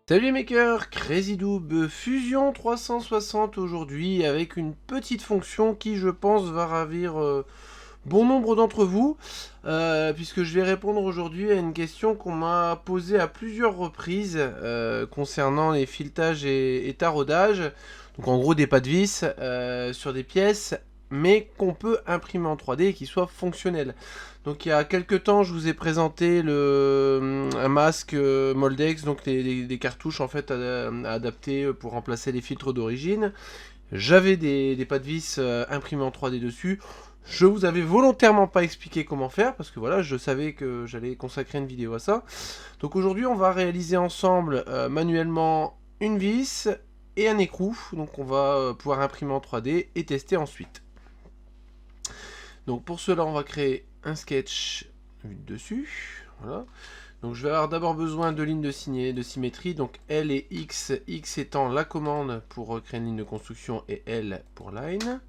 Salut les makers, CrazyDoob Fusion 360 aujourd'hui avec une petite fonction qui je pense va ravir bon nombre d'entre vous puisque je vais répondre aujourd'hui à une question qu'on m'a posée à plusieurs reprises concernant les filetages et taraudages. Donc en gros des pas de vis sur des pièces mais qu'on peut imprimer en 3D et qui soient fonctionnels. Donc il y a quelques temps, je vous ai présenté un masque Moldex, donc des cartouches en fait adaptées pour remplacer les filtres d'origine. J'avais des pas de vis imprimés en 3D dessus. Je vous avais volontairement pas expliqué comment faire parce que voilà, je savais que j'allais consacrer une vidéo à ça. Donc aujourd'hui, on va réaliser ensemble manuellement une vis et un écrou. Donc on va pouvoir imprimer en 3D et tester ensuite. Donc pour cela, on va créer un sketch dessus. Voilà. Donc je vais avoir d'abord besoin de lignes de symétrie. Donc L et X. X étant la commande pour créer une ligne de construction et L pour line.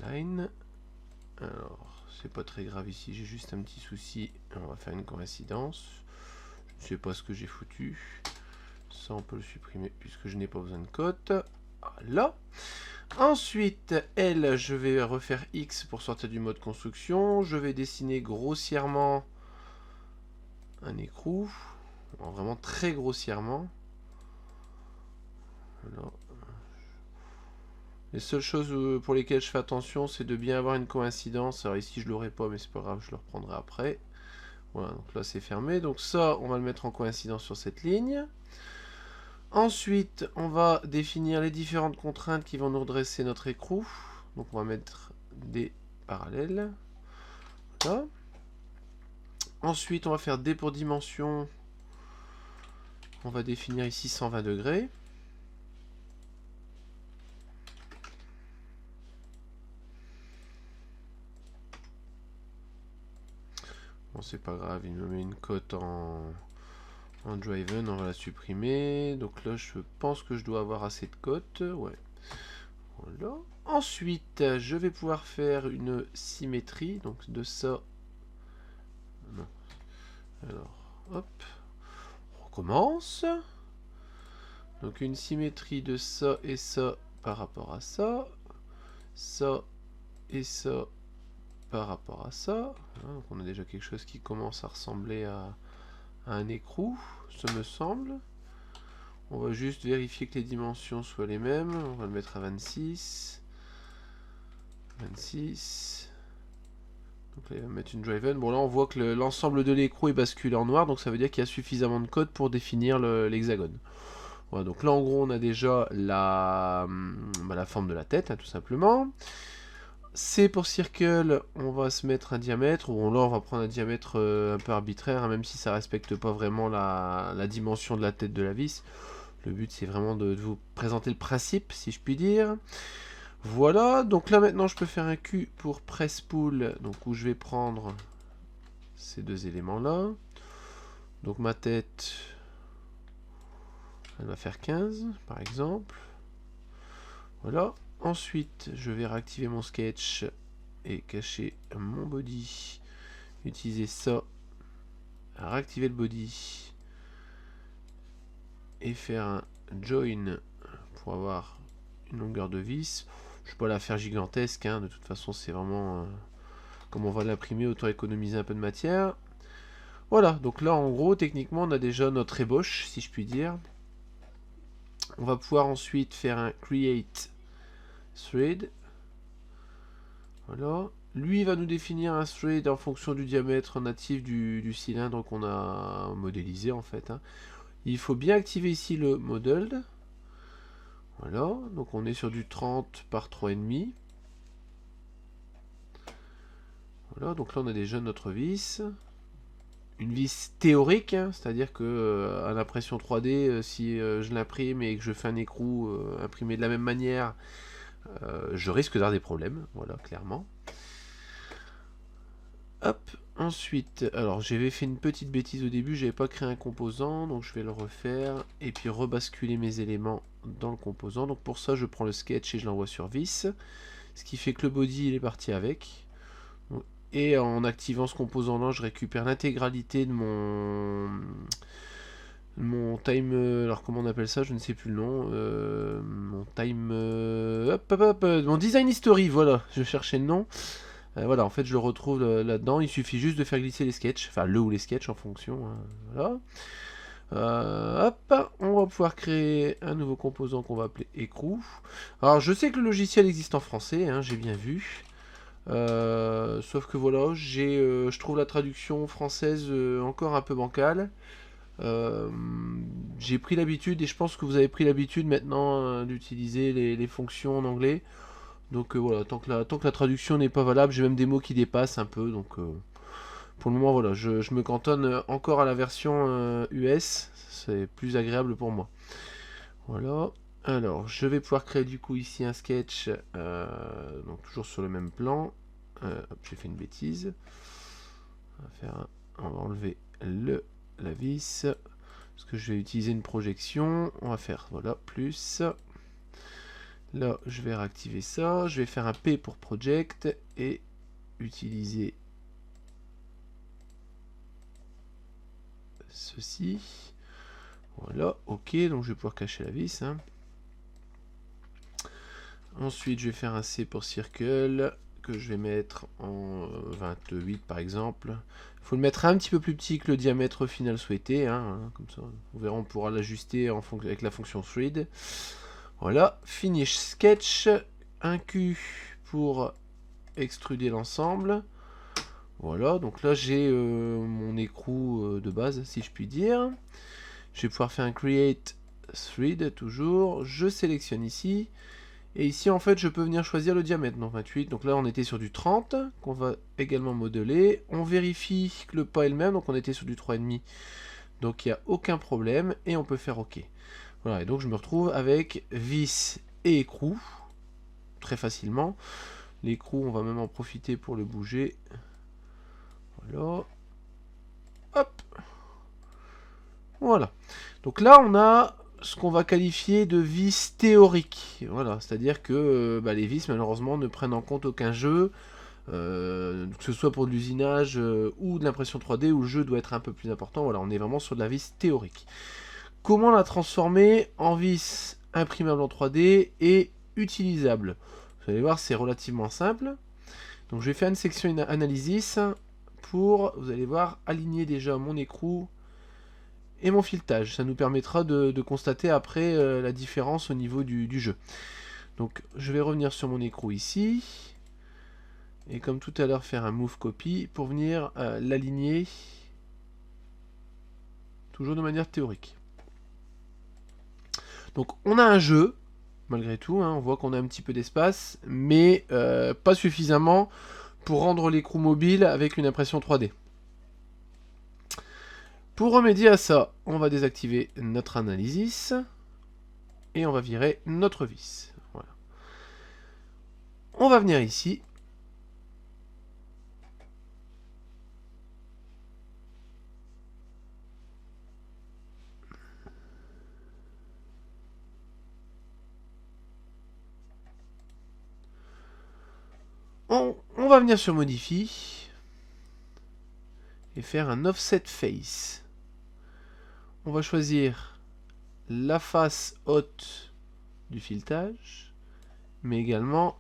Line. Alors, c'est pas très grave ici. J'ai juste un petit souci. On va faire une coïncidence. Je ne sais pas ce que j'ai foutu. Ça, on peut le supprimer puisque je n'ai pas besoin de cote. Voilà. Ensuite, L, je vais refaire X pour sortir du mode construction. Je vais dessiner grossièrement un écrou. Vraiment très grossièrement. Voilà. Les seules choses pour lesquelles je fais attention, c'est de bien avoir une coïncidence. Alors ici, je ne l'aurai pas, mais c'est pas grave, je le reprendrai après. Voilà, donc là, c'est fermé. Donc ça, on va le mettre en coïncidence sur cette ligne. Ensuite, on va définir les différentes contraintes qui vont nous redresser notre écrou. Donc on va mettre des parallèles. Voilà. Ensuite, on va faire D pour dimension. On va définir ici 120 degrés. Bon, c'est pas grave, il me met une cote en Driven, on va la supprimer. Donc là, je pense que je dois avoir assez de cotes. Ouais. Voilà. Ensuite, je vais pouvoir faire une symétrie. Donc de ça. Non. Alors, hop. On recommence. Donc une symétrie de ça et ça par rapport à ça. Ça et ça par rapport à ça. Donc on a déjà quelque chose qui commence à ressembler à un écrou, ce me semble. On va juste vérifier que les dimensions soient les mêmes. On va le mettre à 26. 26. Donc là, il va mettre une driven. Bon, là, on voit que l'ensemble de l'écrou est basculé en noir. Donc ça veut dire qu'il y a suffisamment de code pour définir l'hexagone. Voilà, donc là, en gros, on a déjà la forme de la tête, hein, tout simplement. C pour circle, on va se mettre un diamètre. Bon, là, on va prendre un diamètre un peu arbitraire, hein, même si ça respecte pas vraiment la dimension de la tête de la vis. Le but, c'est vraiment de vous présenter le principe, si je puis dire. Voilà, donc là maintenant je peux faire un Q pour press pull, donc où je vais prendre ces deux éléments là. Donc ma tête, elle va faire 15 par exemple. Voilà, ensuite je vais réactiver mon sketch et cacher mon body. Utiliser ça, réactiver le body et faire un join pour avoir une longueur de vis. Je ne vais pas la faire gigantesque, hein, de toute façon c'est vraiment... comme on va l'imprimer, autant économiser un peu de matière. Voilà, donc là en gros, techniquement, on a déjà notre ébauche, si je puis dire. On va pouvoir ensuite faire un create thread. Voilà. Lui va nous définir un thread en fonction du diamètre natif du cylindre qu'on a modélisé en fait, hein. Il faut bien activer ici le modeled. Voilà, donc on est sur du 30 par 3,5. Voilà, donc là on a déjà notre vis. Une vis théorique, hein, c'est-à-dire que à l'impression 3D, si je l'imprime et que je fais un écrou imprimé de la même manière, je risque d'avoir des problèmes, voilà, clairement. Hop, ensuite, alors j'avais fait une petite bêtise au début, j'avais pas créé un composant, donc je vais le refaire, et puis rebasculer mes éléments dans le composant. Donc pour ça, je prends le sketch et je l'envoie sur vis, ce qui fait que le body, il est parti avec. Et en activant ce composant là, je récupère l'intégralité de Mon time, alors comment on appelle ça, je ne sais plus le nom. Mon time, hop, hop, hop, mon design history, voilà, je cherchais le nom. Voilà, en fait, je le retrouve là-dedans. Il suffit juste de faire glisser les sketchs, enfin le ou les sketchs en fonction. Hein, voilà. Hop, on va pouvoir créer un nouveau composant qu'on va appeler écrou. Alors, je sais que le logiciel existe en français, hein, j'ai bien vu. Sauf que voilà, je trouve la traduction française encore un peu bancale. Euh, j'ai pris l'habitude, et je pense que vous avez pris l'habitude maintenant d'utiliser les fonctions en anglais. Donc voilà, tant que la traduction n'est pas valable, j'ai même des mots qui dépassent un peu. Donc pour le moment, voilà, je me cantonne encore à la version US. C'est plus agréable pour moi. Voilà. Alors, je vais pouvoir créer du coup ici un sketch, donc toujours sur le même plan. Hop, j'ai fait une bêtise. On va enlever la vis. Parce que je vais utiliser une projection. On va faire, voilà, plus. Là, je vais réactiver ça. Je vais faire un P pour project et utiliser ceci. Voilà, ok. Donc, je vais pouvoir cacher la vis. Hein. Ensuite, je vais faire un C pour circle que je vais mettre en 28 par exemple. Il faut le mettre un petit peu plus petit que le diamètre final souhaité. Hein, comme ça, on verra, on pourra l'ajuster avec la fonction thread. Voilà, finish sketch. Un Q pour extruder l'ensemble. Voilà, donc là j'ai mon écrou de base, si je puis dire. Je vais pouvoir faire un create thread toujours. Je sélectionne ici. Et ici, en fait, je peux venir choisir le diamètre. Donc 28. Donc là, on était sur du 30, qu'on va également modeler. On vérifie que le pas est le même. Donc on était sur du 3,5. Donc il n'y a aucun problème. Et on peut faire OK. Voilà, et donc je me retrouve avec vis et écrou. Très facilement. L'écrou, on va même en profiter pour le bouger. Voilà. Hop. Voilà. Donc là, on a ce qu'on va qualifier de vis théorique. Voilà, c'est-à-dire que les vis, malheureusement, ne prennent en compte aucun jeu, que ce soit pour de l'usinage ou de l'impression 3D, où le jeu doit être un peu plus important. Voilà, on est vraiment sur de la vis théorique. Comment la transformer en vis imprimable en 3D et utilisable? Vous allez voir, c'est relativement simple. Donc je vais faire une section analysis pour, vous allez voir, aligner déjà mon écrou et mon filetage. Ça nous permettra de constater après la différence au niveau du jeu. Donc je vais revenir sur mon écrou ici. Et comme tout à l'heure, faire un move copy pour venir l'aligner toujours de manière théorique. Donc on a un jeu, malgré tout, hein, on voit qu'on a un petit peu d'espace, mais pas suffisamment pour rendre l'écrou mobile avec une impression 3D. Pour remédier à ça, on va désactiver notre analysis et on va virer notre vis. Voilà. On va venir ici. On va venir sur Modify et faire un Offset Face. On va choisir la face haute du filetage, mais également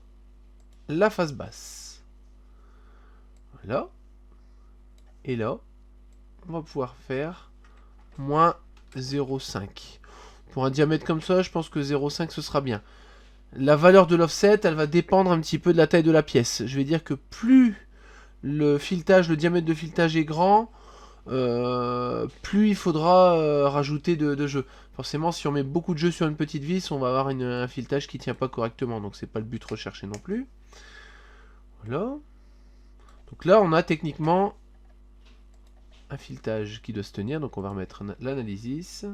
la face basse. Voilà. Et là, on va pouvoir faire moins 0,5. Pour un diamètre comme ça, je pense que 0,5 ce sera bien. La valeur de l'offset, elle va dépendre un petit peu de la taille de la pièce. Je vais dire que plus le diamètre de filetage est grand, plus il faudra rajouter de jeux. Forcément, si on met beaucoup de jeux sur une petite vis, on va avoir un filetage qui tient pas correctement. Donc c'est pas le but recherché non plus. Voilà. Donc là, on a techniquement un filetage qui doit se tenir. Donc on va remettre l'analysis.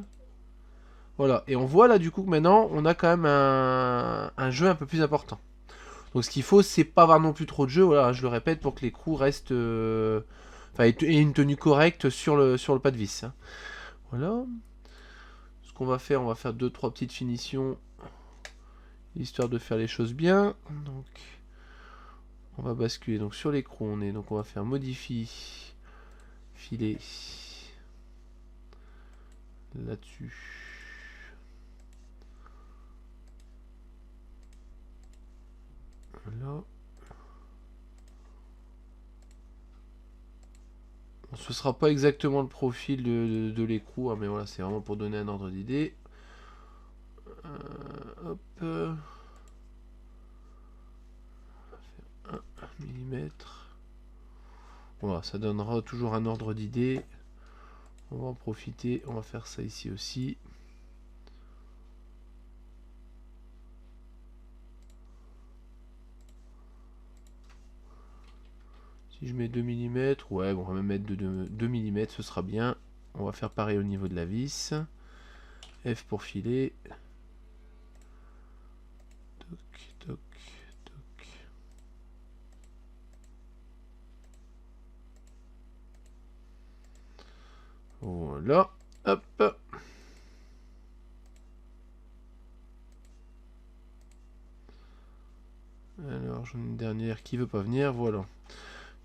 Voilà. Et on voit là du coup que maintenant, on a quand même un jeu un peu plus important. Donc ce qu'il faut, c'est pas avoir non plus trop de jeux. Voilà, je le répète, pour que l'écrou reste... ait une tenue correcte sur le pas de vis. Hein. Voilà. Ce qu'on va faire, on va faire 2-3 petites finitions, histoire de faire les choses bien. Donc, on va basculer donc sur l'écrou. Donc on va faire modifie, filet, là-dessus. Voilà. Bon, ce sera pas exactement le profil de l'écrou, hein, mais voilà, c'est vraiment pour donner un ordre d'idée. Hop. 1 mm. Voilà, ça donnera toujours un ordre d'idée. On va en profiter, on va faire ça ici aussi. Si je mets 2 mm, ouais, bon, on va même mettre 2 mm, ce sera bien. On va faire pareil au niveau de la vis. F pour filer. Toc, toc, toc. Voilà. Hop. Alors, j'en ai une dernière qui veut pas venir. Voilà.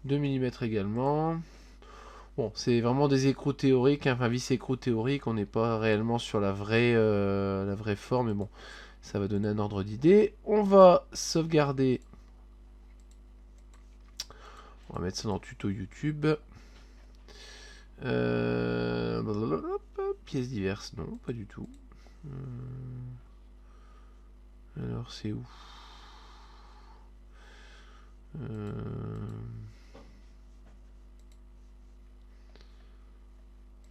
2 mm également. Bon, c'est vraiment des écrous théoriques, hein, enfin vis écrous théoriques, on n'est pas réellement sur la vraie forme, mais bon, ça va donner un ordre d'idée. On va sauvegarder. On va mettre ça dans tuto YouTube. Pièces diverses, non, pas du tout. Alors, c'est où?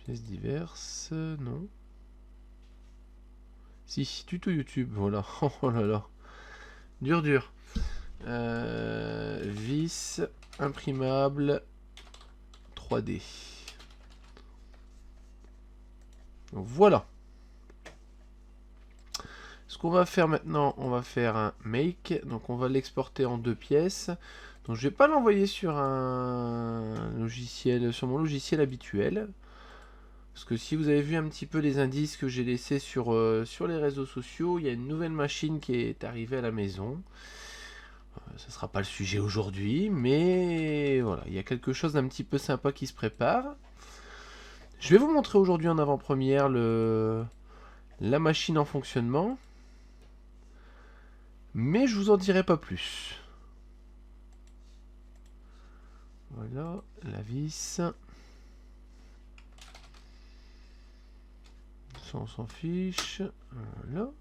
Pièces diverses, non. Si, tuto YouTube, voilà. Oh là là. Dur, dur. Vis, imprimable, 3D. Donc voilà. Ce qu'on va faire maintenant, on va faire un make. Donc on va l'exporter en 2 pièces. Donc je vais pas l'envoyer sur un logiciel, sur mon logiciel habituel. Parce que si vous avez vu un petit peu les indices que j'ai laissés sur les réseaux sociaux, il y a une nouvelle machine qui est arrivée à la maison. Ce ne sera pas le sujet aujourd'hui, mais voilà, il y a quelque chose d'un petit peu sympa qui se prépare. Je vais vous montrer aujourd'hui en avant-première la machine en fonctionnement. Mais je vous en dirai pas plus. Voilà, la vis. Ça, on s'en fiche. Voilà.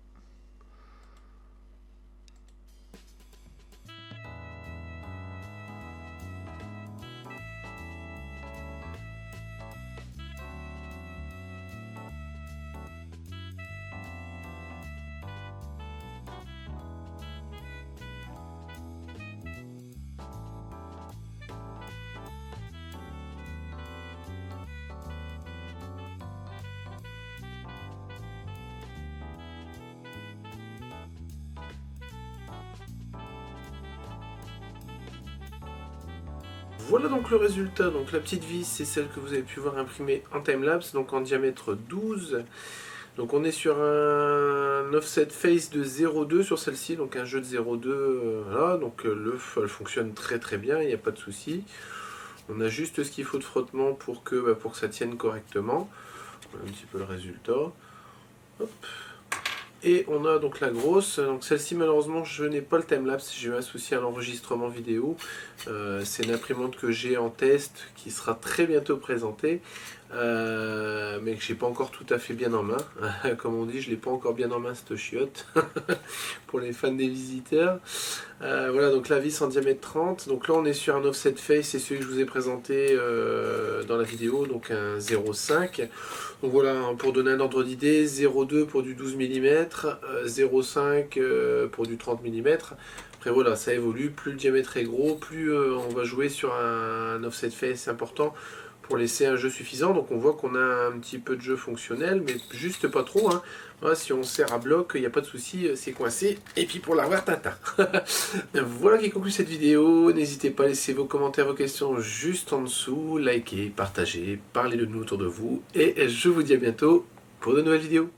Voilà donc le résultat. Donc la petite vis, c'est celle que vous avez pu voir imprimée en timelapse, donc en diamètre 12. Donc on est sur un offset face de 0,2 sur celle-ci, donc un jeu de 0,2. Voilà, donc elle fonctionne très très bien, il n'y a pas de souci. On a juste ce qu'il faut de frottement pour que ça tienne correctement. Voilà un petit peu le résultat. Hop. Et on a donc la grosse, donc celle-ci malheureusement je n'ai pas le timelapse, j'ai eu un souci à l'enregistrement vidéo. C'est une imprimante que j'ai en test qui sera très bientôt présentée, mais que j'ai pas encore tout à fait bien en main. Comme on dit, je l'ai pas encore bien en main cette chiotte, pour les fans des visiteurs. Voilà donc la vis en diamètre 30, donc là on est sur un offset face, c'est celui que je vous ai présenté dans la vidéo, donc un 0,5. Donc voilà, pour donner un ordre d'idée, 0,2 pour du 12 mm, 0,5 pour du 30 mm. Après voilà, ça évolue, plus le diamètre est gros, plus on va jouer sur un offset face important pour laisser un jeu suffisant. Donc on voit qu'on a un petit peu de jeu fonctionnel, mais juste pas trop, hein. Voilà, si on sert à bloc, il n'y a pas de souci, c'est coincé. Et puis pour l'avoir, tata. Voilà qui conclut cette vidéo. N'hésitez pas à laisser vos commentaires, vos questions juste en dessous. Likez, partagez, parlez de nous autour de vous. Et je vous dis à bientôt pour de nouvelles vidéos.